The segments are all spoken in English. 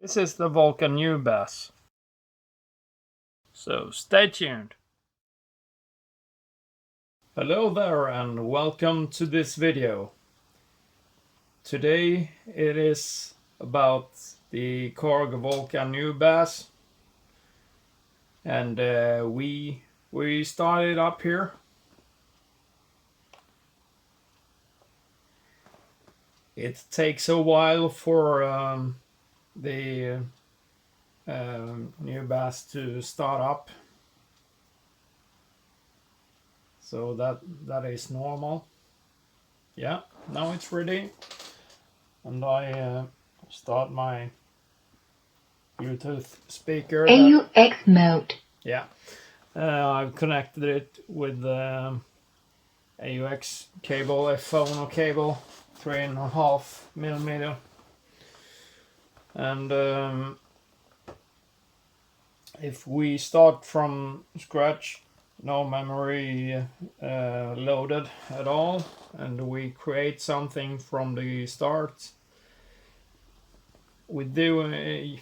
This is the Volca Nubass. So stay tuned. Hello there and welcome to this video. Today it is about the Korg Volca Nubass, and we started up here. It takes a while for the Nubass to start up, so that is normal. Yeah, now it's ready, and I start my Bluetooth speaker. AUX mode. Yeah, I've connected it with the AUX cable, a phone cable, 3.5mm, and if we start from scratch, no memory loaded at all, and we create something from the start, we do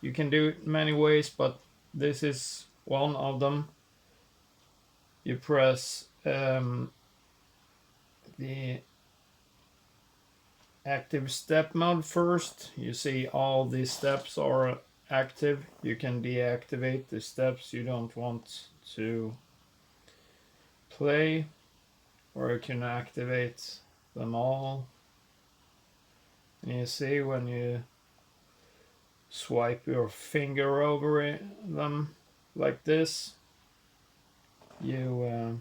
you can do it many ways, but this is one of them. You press the active step mode first. You see all these steps are active. You can deactivate the steps you don't want to play, or you can activate them all. And you see when you swipe your finger over them like this, you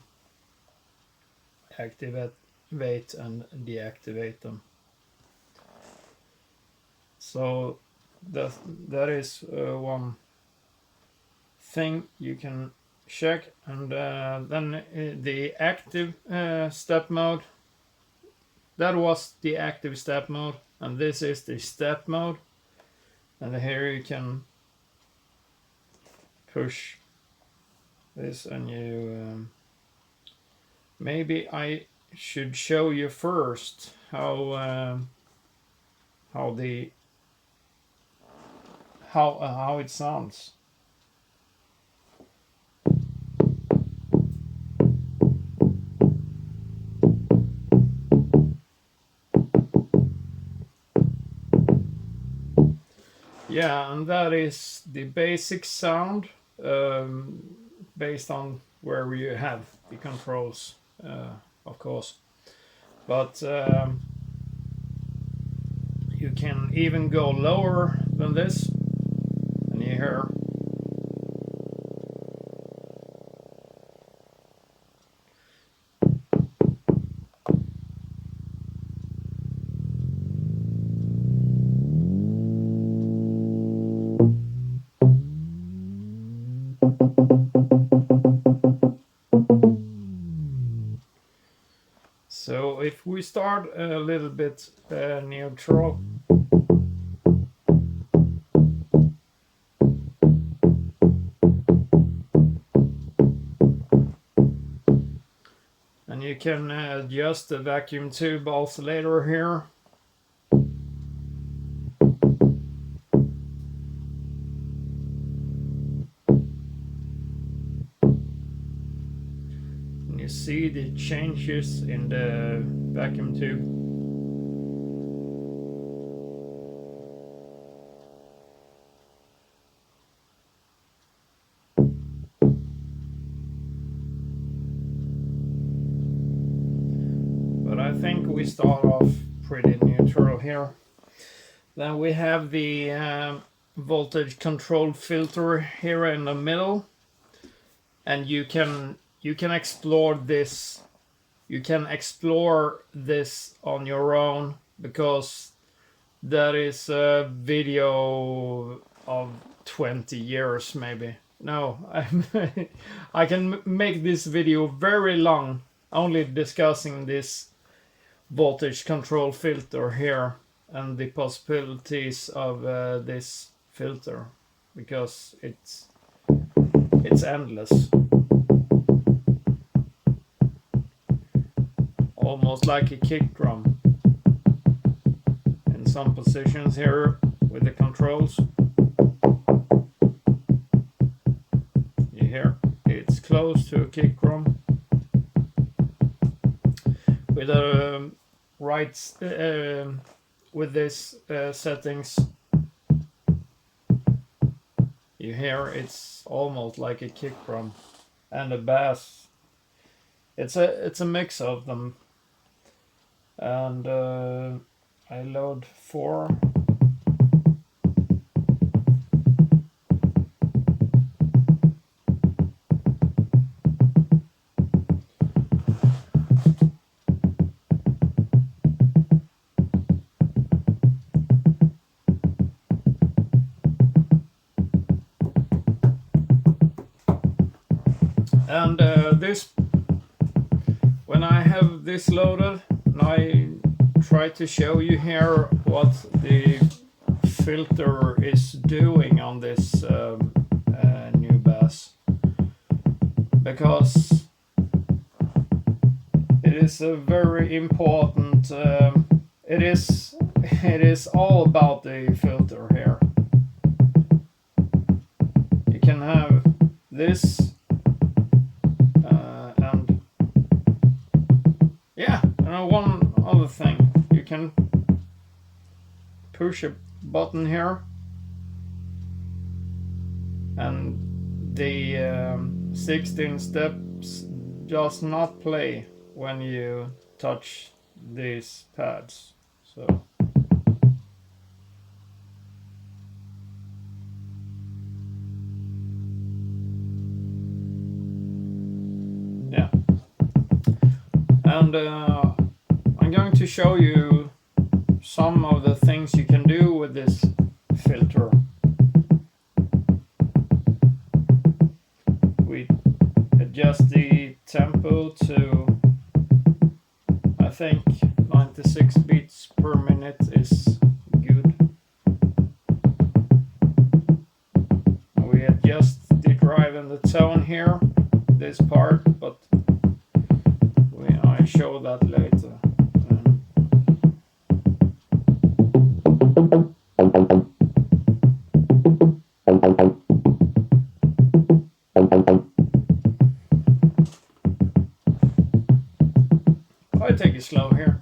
activate and deactivate them. So that is one thing you can check. And then the active step mode, that was the active step mode, and this is the step mode. And here you can push this, and you maybe I should show you first how it sounds. Yeah, and that is the basic sound, based on where you have the controls, of course. But you can even go lower than this, and you hear. So if we start a little bit neutral, and you can adjust the vacuum tube oscillator here. You see the changes in the vacuum tube. But I think we start off pretty neutral here. Then we have the voltage control filter here in the middle, and you can explore this. You can explore this on your own, because that is a video of 20 years maybe. No, I can make this video very long, only discussing this voltage control filter here and the possibilities of this filter, because it's endless. Almost like a kick drum in some positions here with the controls. close to a kick drum with a with this settings. You hear it's almost like a kick drum and a bass. It's a mix of them, and I load 4. And when I have this loaded, I try to show you here what the filter is doing on this Nubass, because it is a very important. It is all about the filter here. You can have this. One other thing, you can push a button here and the 16 steps does not play when you touch these pads. So yeah, and I'm going to show you some of the things you can do with this filter. We adjust the tempo to, I think 96 beats per minute is good. We adjust the drive and the tone here, this part, but I show that later. I take it slow here.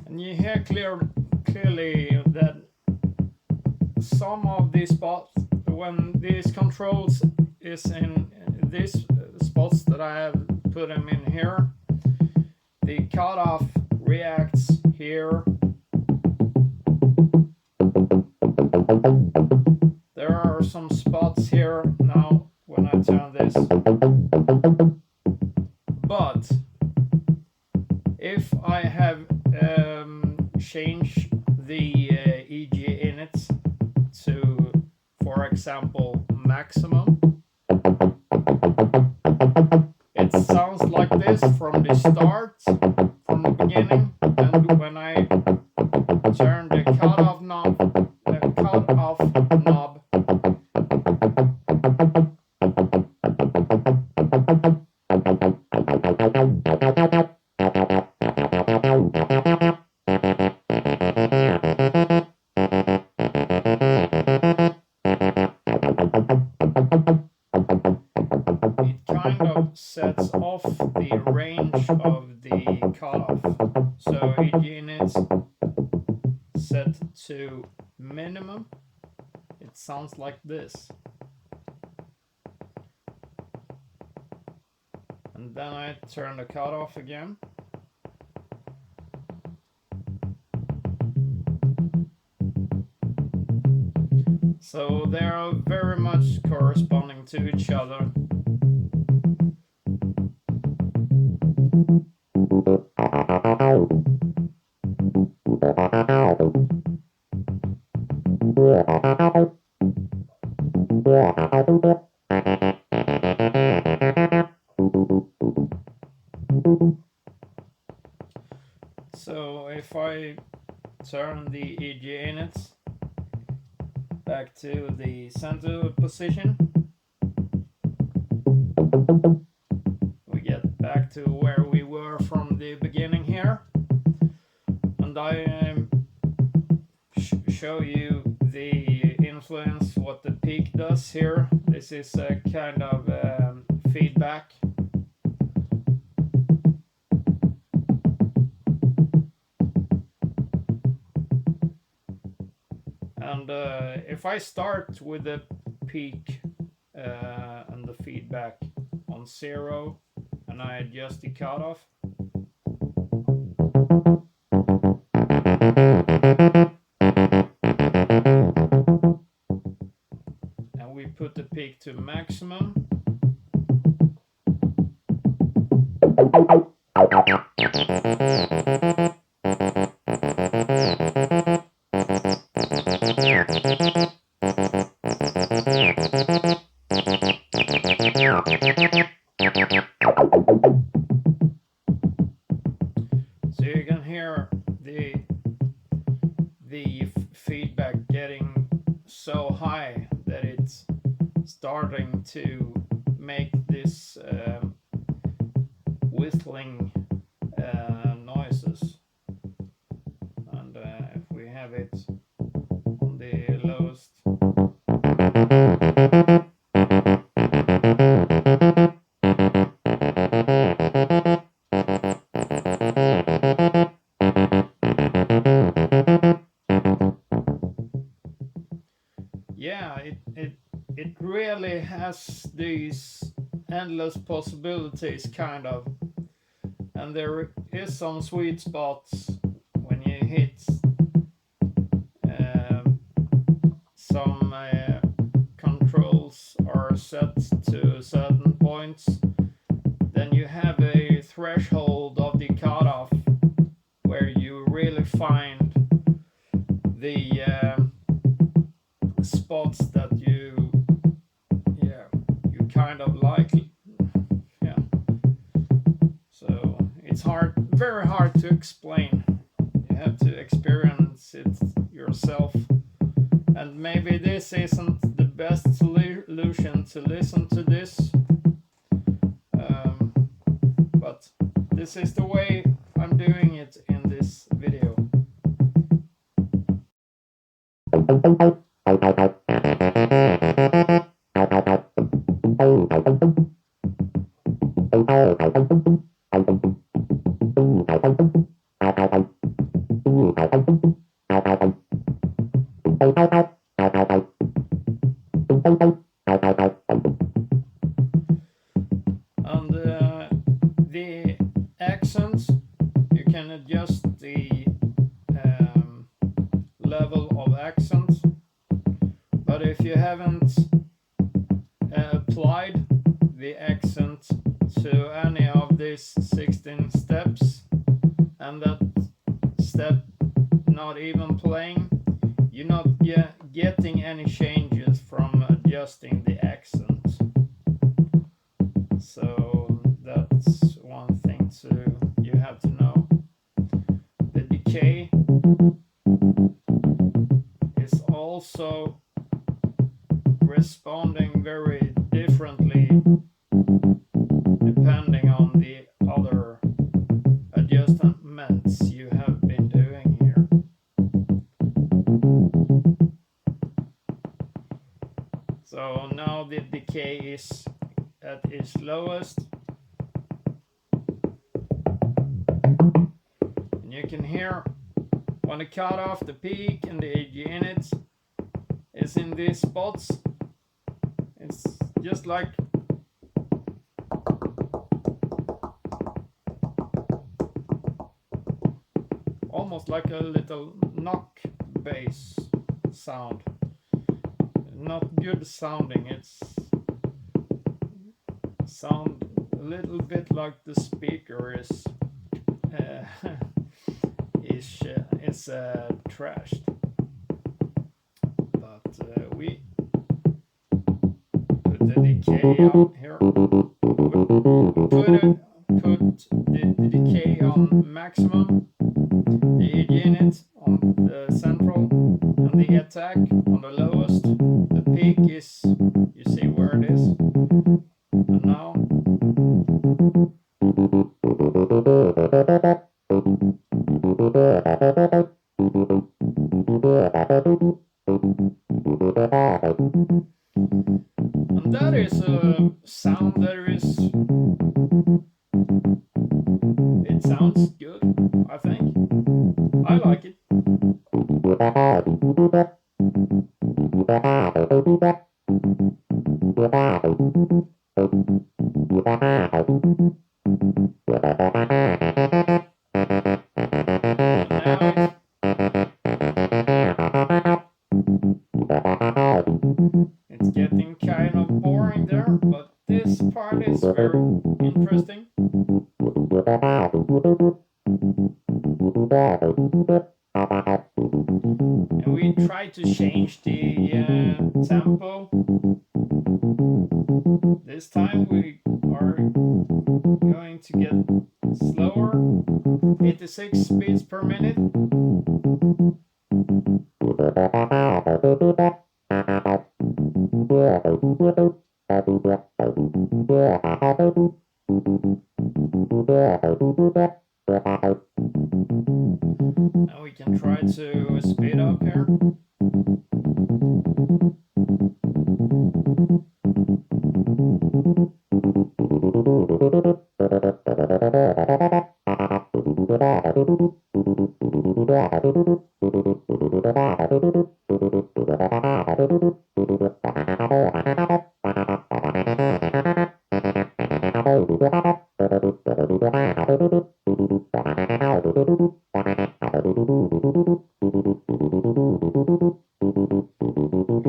And you hear clearly that some of these spots, when these controls is in these spots that I have put them in here, the cutoff reacts here. There are some spots here now when I turn this, but if I have changed the EG init to, for example, maximum, it sounds like this from the start, from the beginning, and when I turn the cutoff knob, sets off the range of the cutoff. So EG init set to minimum, it sounds like this. And then I turn the cutoff again. So they are very much corresponding to each other. So if I turn the EG units back to the center position, we get back to where we were from the beginning here, and I show you the influence, what the peak does here. This is a kind of feedback. And if I start with the peak and the feedback on 0 and I adjust the cutoff, and we put the peak to maximum, so you can hear the feedback getting so high that it's starting to make this whistling noises. And if we have it on the lowest, yeah, it really has these endless possibilities, kind of. And there is some sweet spots when you hit some controls are set to certain points. Then you have a threshold of the cutoff where you really find the spots that you kind of like. Yeah. So it's very hard to explain. You have to experience it yourself. And maybe this isn't the best solution to listen to this, but this is the way I'm doing it in this video. And the accents, you can adjust the level of accents, but if you haven't applied the accent to any of these 16 steps, and that step not even playing, you're not getting any changes from adjusting the accent. So that's one thing you have to know. The decay is also responding very differently depending on the other adjustments you have been doing here. So now the decay is at its lowest, and you can hear when the cutoff, the peak, and the AG units is in these spots. It's just like almost like a little knock bass sound. Not good sounding. It's sound a little bit like the speaker is trashed. But we decay on here. Put the decay on maximum, the edge unit on the central, and the attack on the lowest. The peak is, you see where it is. And now and that is a sound that is, it sounds good, I think. I like it. It's getting kind of boring there, but this part is very interesting. And we try to change the tempo. This time we are going to get slower, 86 beats per minute. Now we can try to speed up here.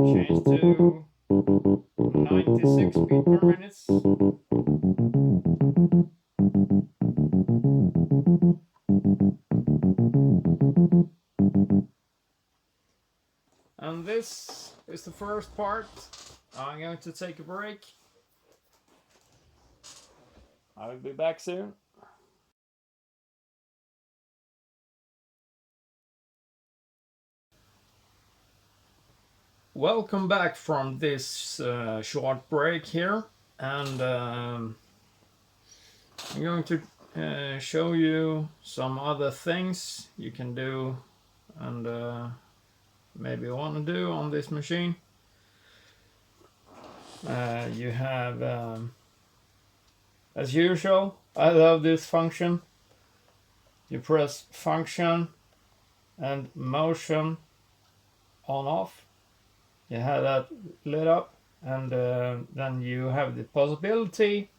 Change to 96 beats per minute. And this is the first part. I'm going to take a break. I will be back soon. Welcome back from this short break here, and I'm going to show you some other things you can do and maybe want to do on this machine. You have, as usual, I love this function. You press function and motion on off. You have that lit up, and then you have the possibility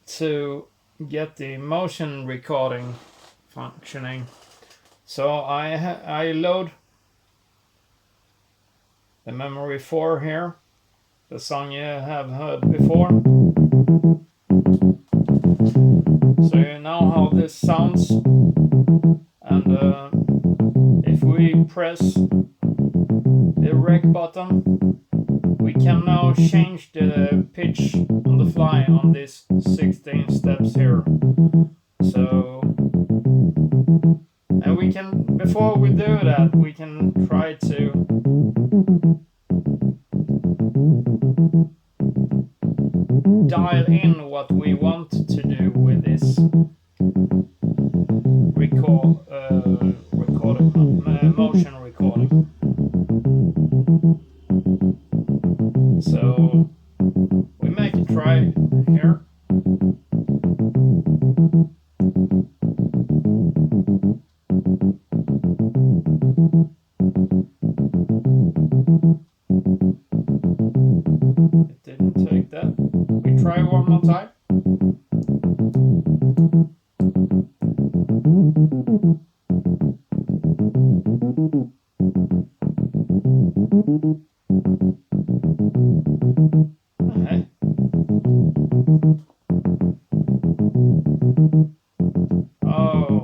to get the motion recording functioning. So I load the memory 4 here, the song you have heard before. So you know how this sounds, and if we press the rec button, we can now change the pitch on the fly on these 16 steps here. So, and we can, before we do that, we can try to dial in what we want to do with this motion recording. So we make a try here. It didn't take that. We try one more time. Okay. Oh,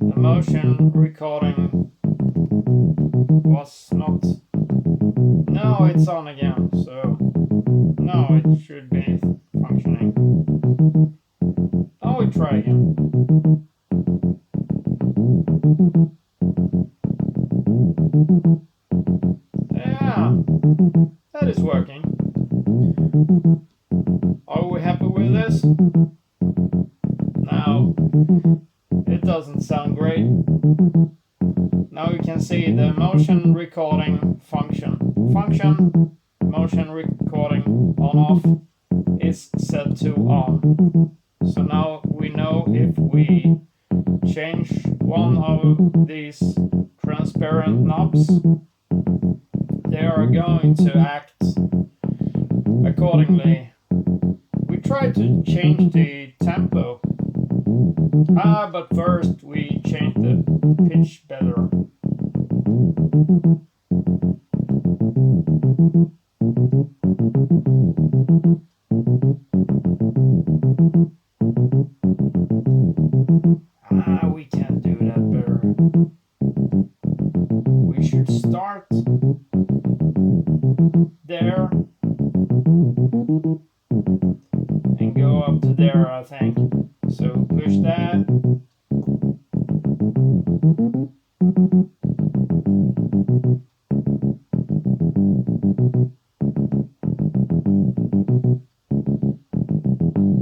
the motion recording was not. No, now it's on again, so now it should be functioning. Now we try again. Yeah, that is working. Are we happy with this? No, it doesn't sound great. Now you can see the motion recording function. Function, motion recording on off is set to on. So now we know if we change one of these transparent knobs, they are going to act accordingly. We try to change the tempo. But first we change the pitch better. We can do that better. We should start there and go up to there, I think. So push that.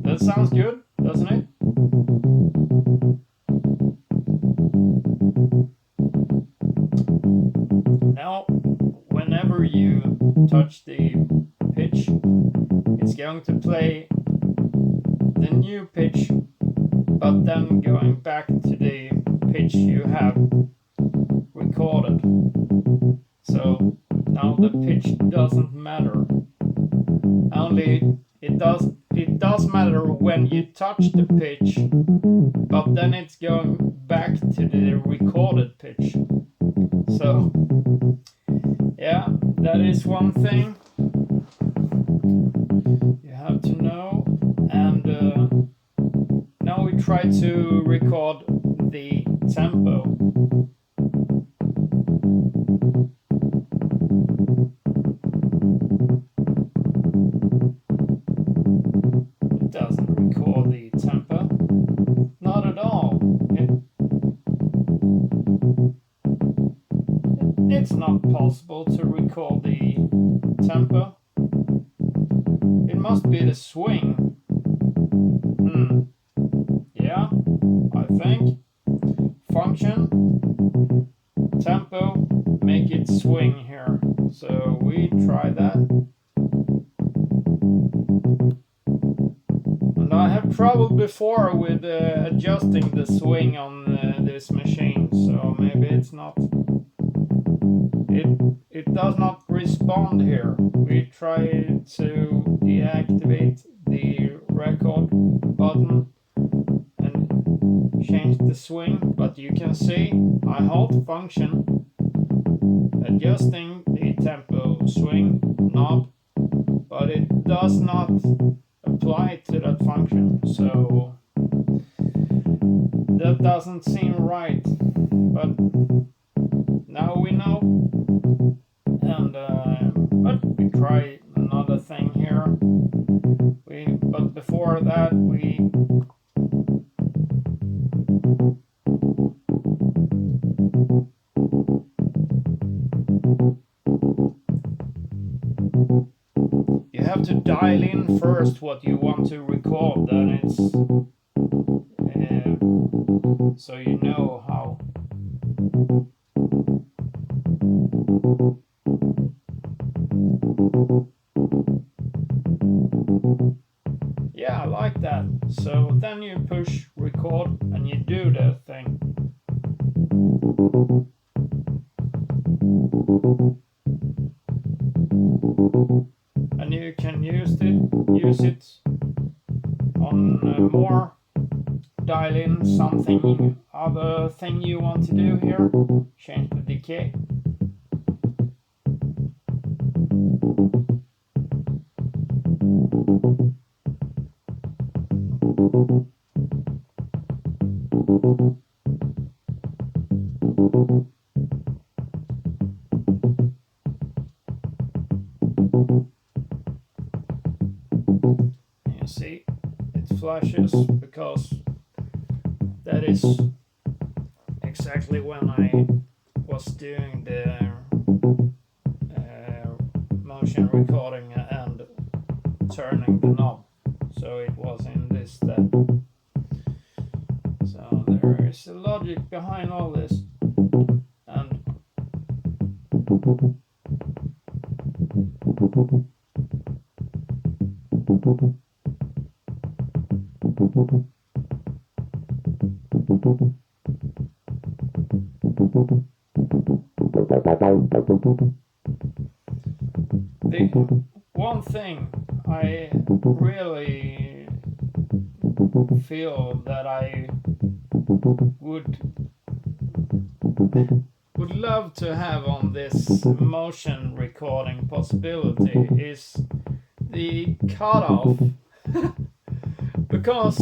That sounds good, doesn't it? Now, whenever you touch the pitch, it's going to play the new pitch, but then going back to the pitch you have recorded. So now the pitch doesn't matter. Only it does matter when you touch the pitch, but then it's going back to the recorded pitch. So yeah, that is one thing you have to know. And now we try to record the tempo. It doesn't record the tempo. Not at all. It's not possible to record the tempo. It must be the swing. Yeah, I think. Function, tempo, make it swing here. So we try that. And I have trouble before with adjusting the swing on this machine, so maybe it's not. It does not respond here. We try to deactivate the record button and change the swing, but you can see I hold function, adjusting the tempo swing knob, but it does not apply to that function, so that doesn't seem right. But now we know. And but we try another thing here. But before that you have to dial in first what you want to record. Then it's so you know how. Yeah, I like that. So then you push record and you do the thing. And you can use it on more. Dial in something other thing you want to do here. Change the decay. flashes, because that is exactly when I was doing the motion recording and turning the knob. So it was in this step. So there is a logic behind all this. And the one thing I really feel that I would love to have on this motion recording possibility is the cutoff. Because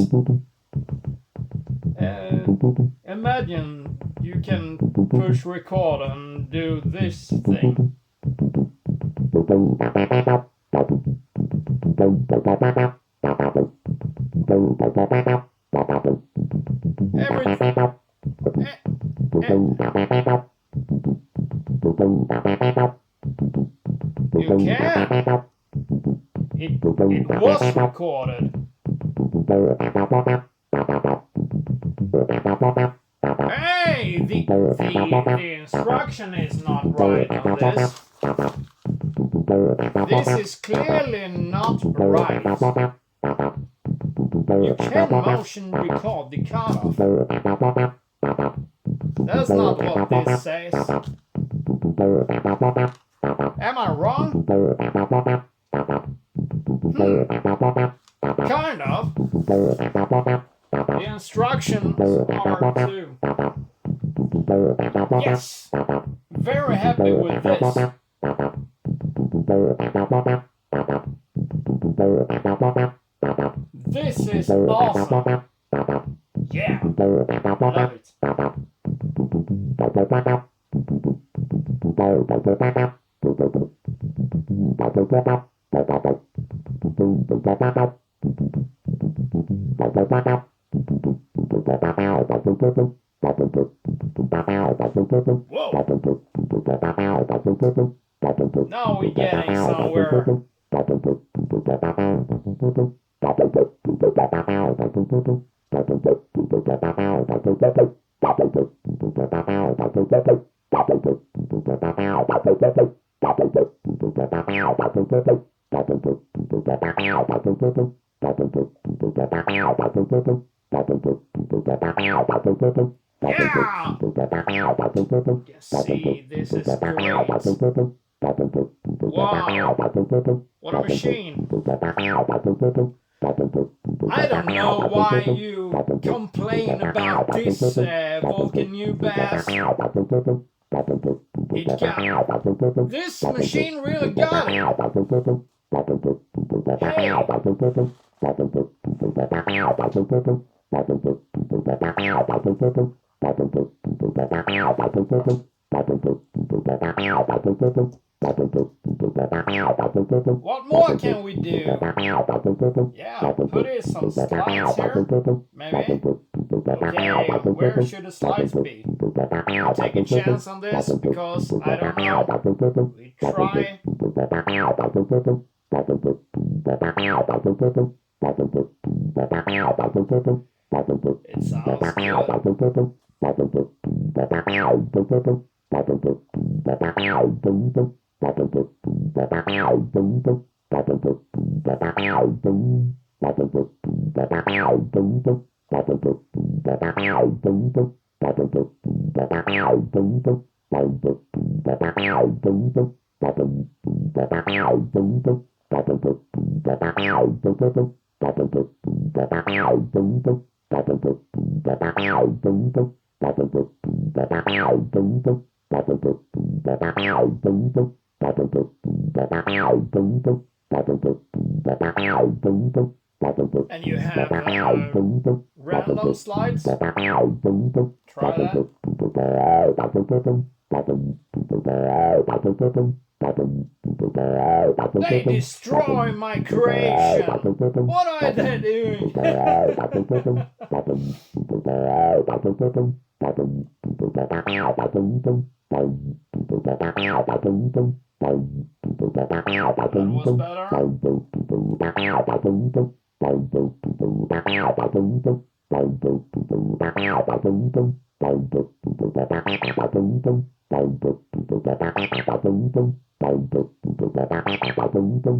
imagine you can push record and do this thing. You can. It was recorded. Hey, the instruction is not right on this. This is clearly not right. You can motion record the cutoff. That's not what this says. Am I wrong? Kind of. The instructions are too. Yes. Very happy with this. This is awesome. Yeah. Love it. Whoa. Now we're getting somewhere. Yeah! You see, this is great. Wow! What a machine! I don't know why you complain about this Volca Nubass. It got... This machine really got it! Hey! What more can we do? Yeah, put in some slides here, maybe. Okay, where should the slides be? I'll take a chance on this because I don't know. We try. It sounds good. And you have random slides. Try that. They destroy my creation! What are they doing? That was better.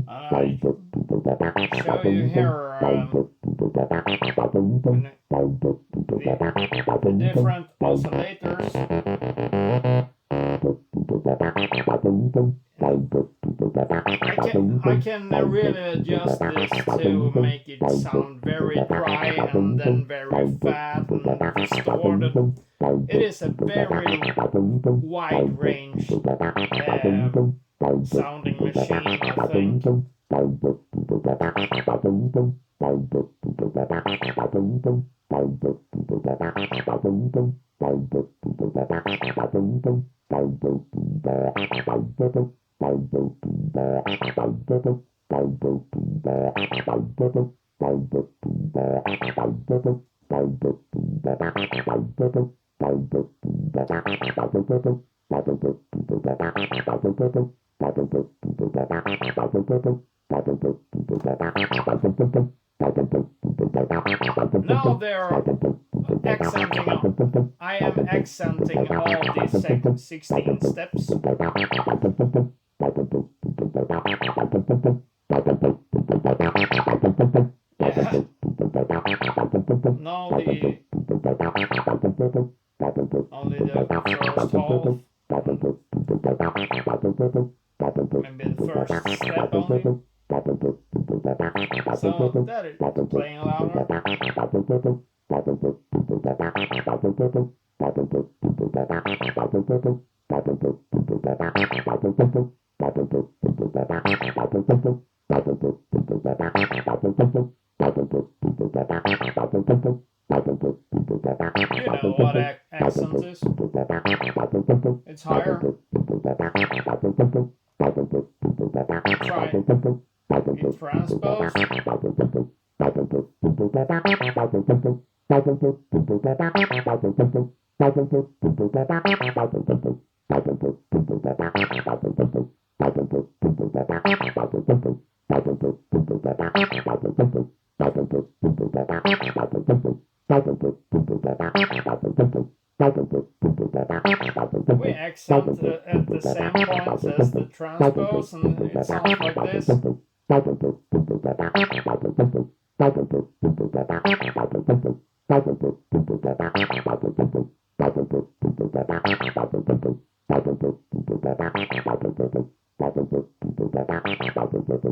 I show you here the different oscillators. I can really adjust this to make it sound very dry and then very fat and distorted. It is a very wide range sounding machine, I think. Now they're accenting on. I am accenting all these 16 steps. Yeah. Now only the first half. Maybe the first step only. So that is playing louder. You know what accent is? It's higher. Try it transpose. We accent at the same points as the transpose, and it sounds like this.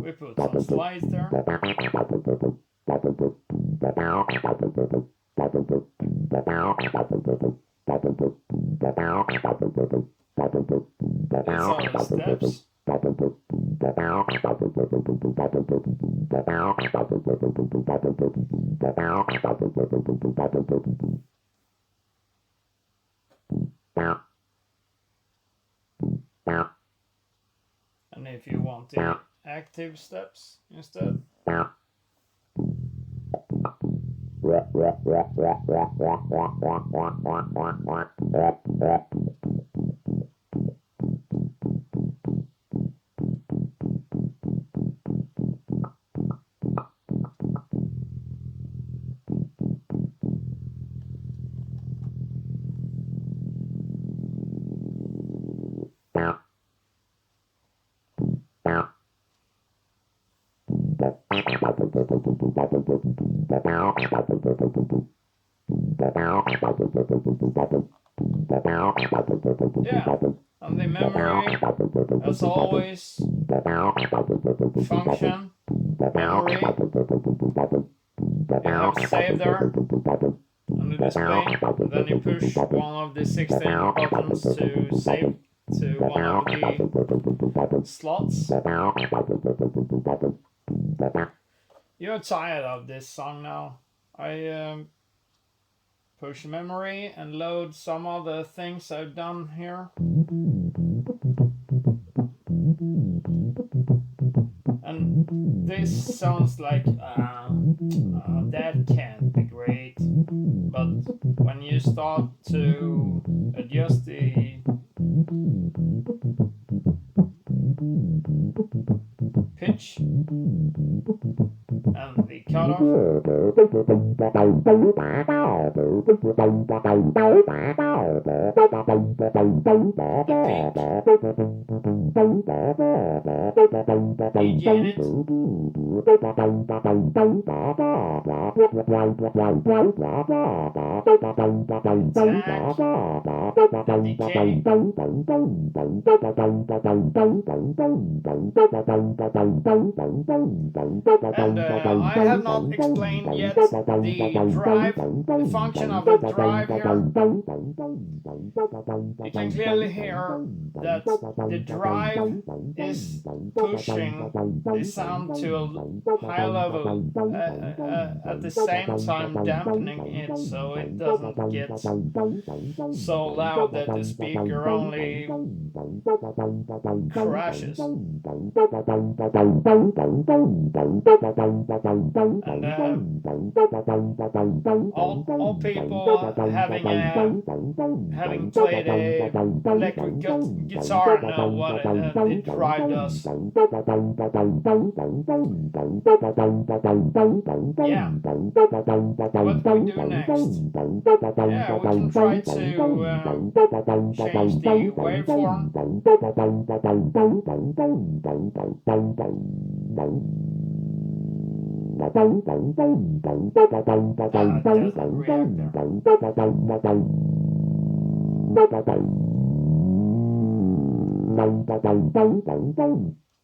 We put some slides there. These are the steps. And if you want the active steps instead. Yeah, and the memory, as always, function, memory, you have saved there on the display, and then you push one of the 16 buttons to save to one of the slots. You're tired of this song now. I push memory and load some of the things I've done here. And this sounds like that can't be great, but when you start to adjust the pitch and the cutoff, EG in it, and I have not explained yet the drive, the function of the drive here. You can clearly hear that the drive is pushing the sound to a high level, at the same time dampening it so it doesn't get so loud that the speaker only crashes. And all people having played a electric guitar know what the drive does. Yeah. What do we do next? Yeah, we can try to change the waveform. Doesn't react there.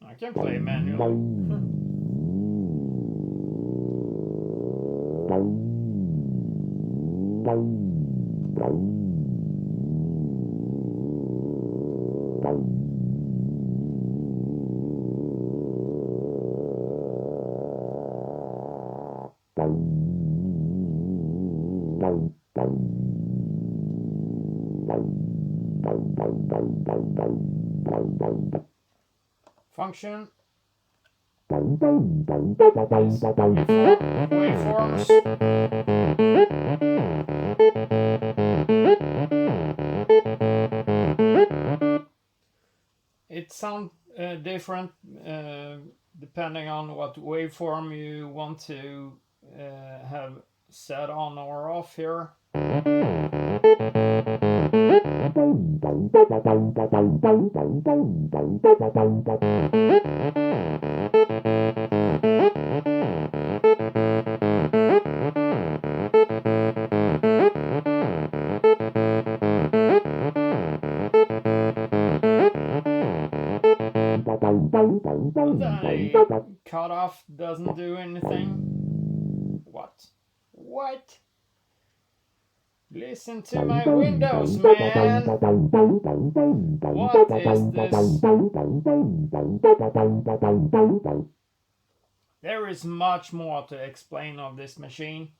I can play manually. Function waveforms. It sounds different depending on what waveform you want to have set on or off here. The cutoff doesn't do anything. What? Listen to my windows, man! What is this? There is much more to explain of this machine,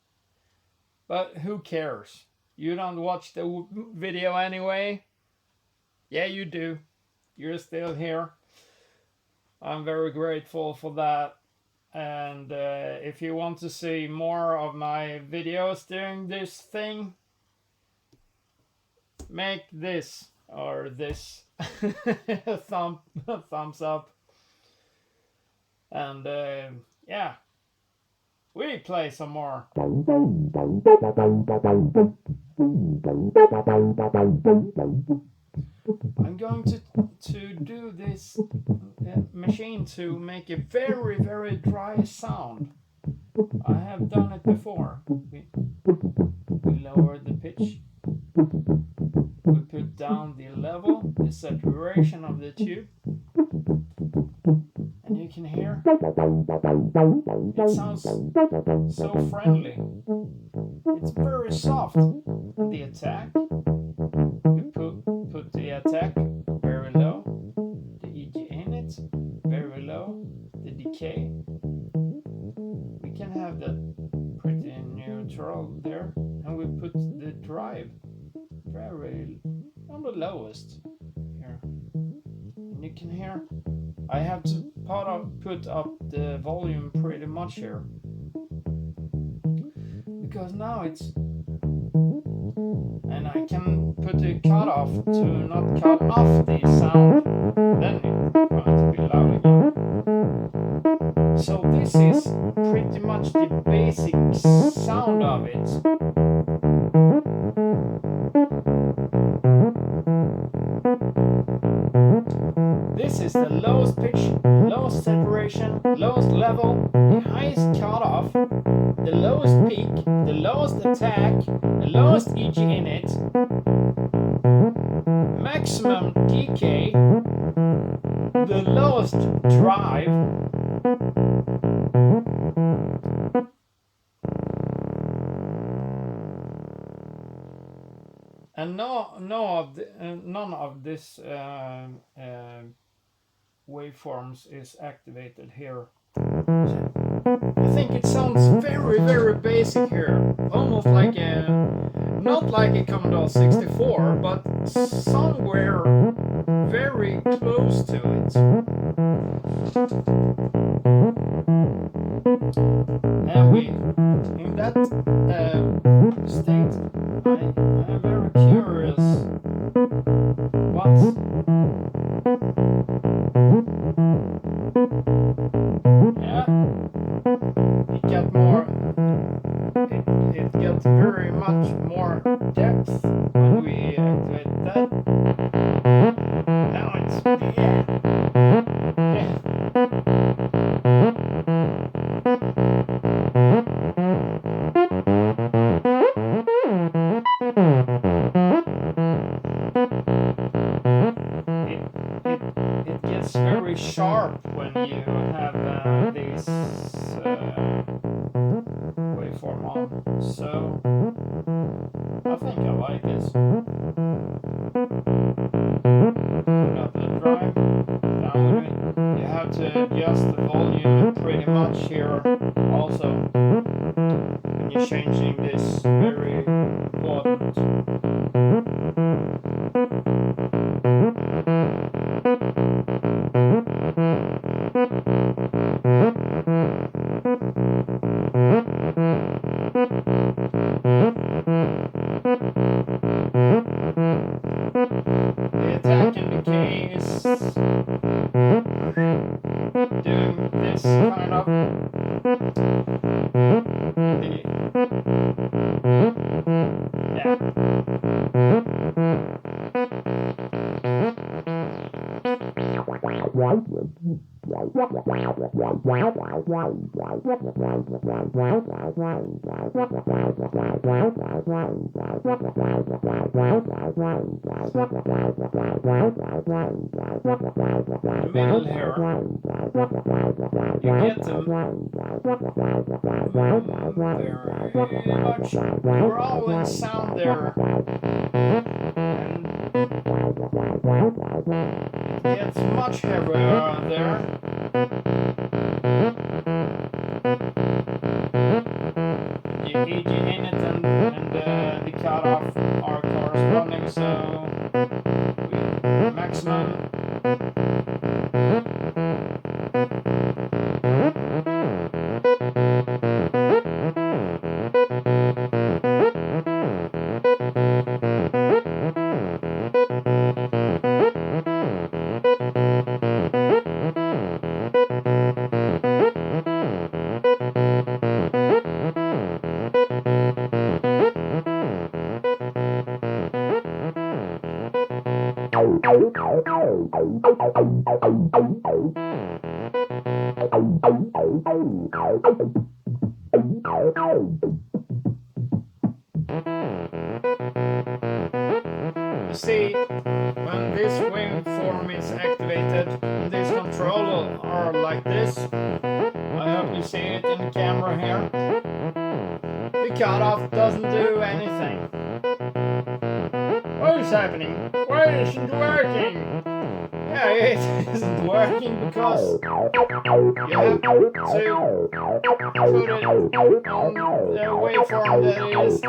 but who cares? You don't watch the video anyway? Yeah, you do. You're still here. I'm very grateful for that. And if you want to see more of my videos doing this thing, make this or this a thumbs up. And yeah, we play some more. I'm going to do this machine to make a very, very dry sound. I have done it before. We lower the pitch. We put down the level, the saturation of the tube. And you can hear it sounds so friendly. It's very soft. The attack, we put the attack very low, the EG in it very low, the decay. We can have that pretty neutral there, and we put the drive very on the lowest here. And you can hear I have to put up the volume pretty much here, because now it's, and I can put the cutoff to not cut off the sound, then it's going to be loud again. So this is pretty much the basic sound of it. This is the lowest pitch, lowest saturation, lowest level, the highest cutoff, the lowest peak, the lowest attack, the lowest EG init, maximum decay, the lowest drive, and none of this waveforms is activated here. I think it sounds very, very basic here, almost like not like a Commodore 64, but somewhere very close to it. And in that state, I am very curious what it gets very much more depth when we activate that. Now it's it gets very sharp when you have these waveform on, so I think I like this. Put up the drive, down with it. You have to adjust the volume pretty much here also when you're changing this, very important. The attack and decay is doing this kind of. Middle here, you get them very much growling sound there, and it gets much heavier there. The EG init and the cutoff are corresponding, so maximum. You see, when this waveform is activated, these controls are like this. I hope you see it in the camera here. The cutoff doesn't do anything. What is happening? Why isn't it working? Yeah, it isn't working because you have to put it on the waveform that is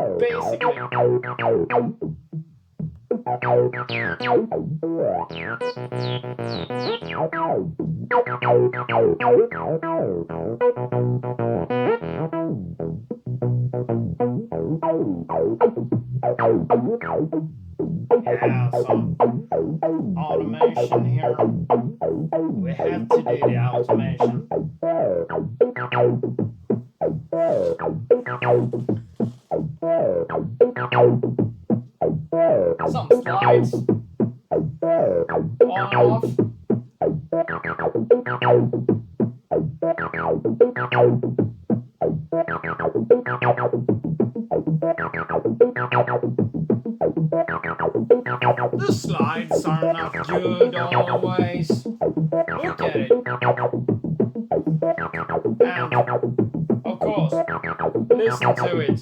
basically. Yeah, some automation here. We have to do the automation. Some slides on and off. The slides are not good always. Look at it. And, of course, listen to it.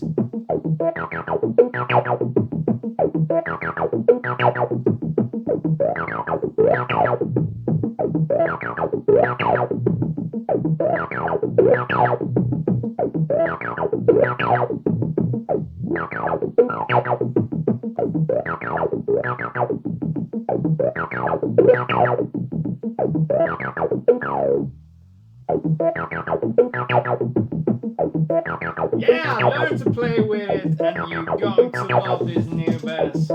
Yeah, learn to play with it and you're going to love this new bass.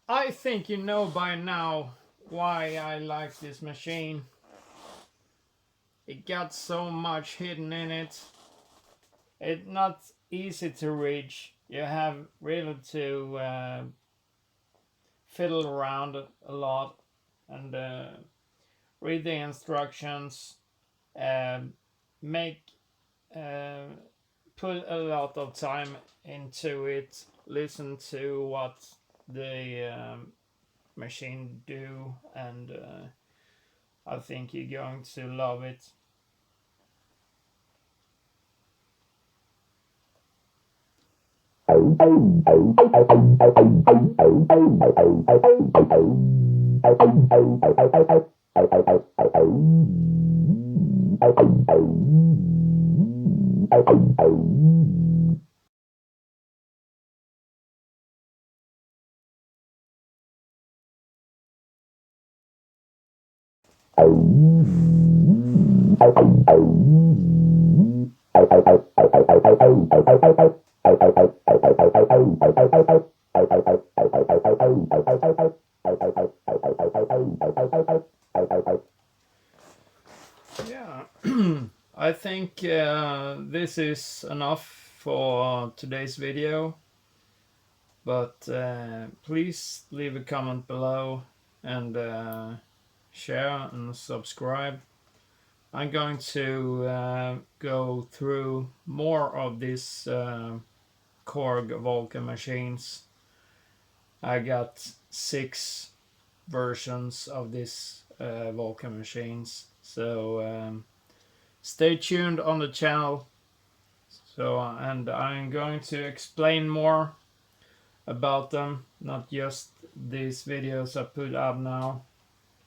I think you know by now why I like this machine. It got so much hidden in it. It's not easy to reach. You have really to fiddle around a lot and read the instructions, make put a lot of time into it, listen to what the machine do, and I think you're going to love it. Yeah, I think this is enough for today's video, but please leave a comment below and share and subscribe. I'm going to go through more of these Korg Volca machines. I got 6 versions of this Volca machines, so stay tuned on the channel. So and I'm going to explain more about them, not just these videos I put up now.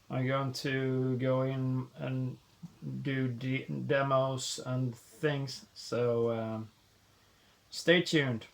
I'm going to go in and do demos and things. So stay tuned.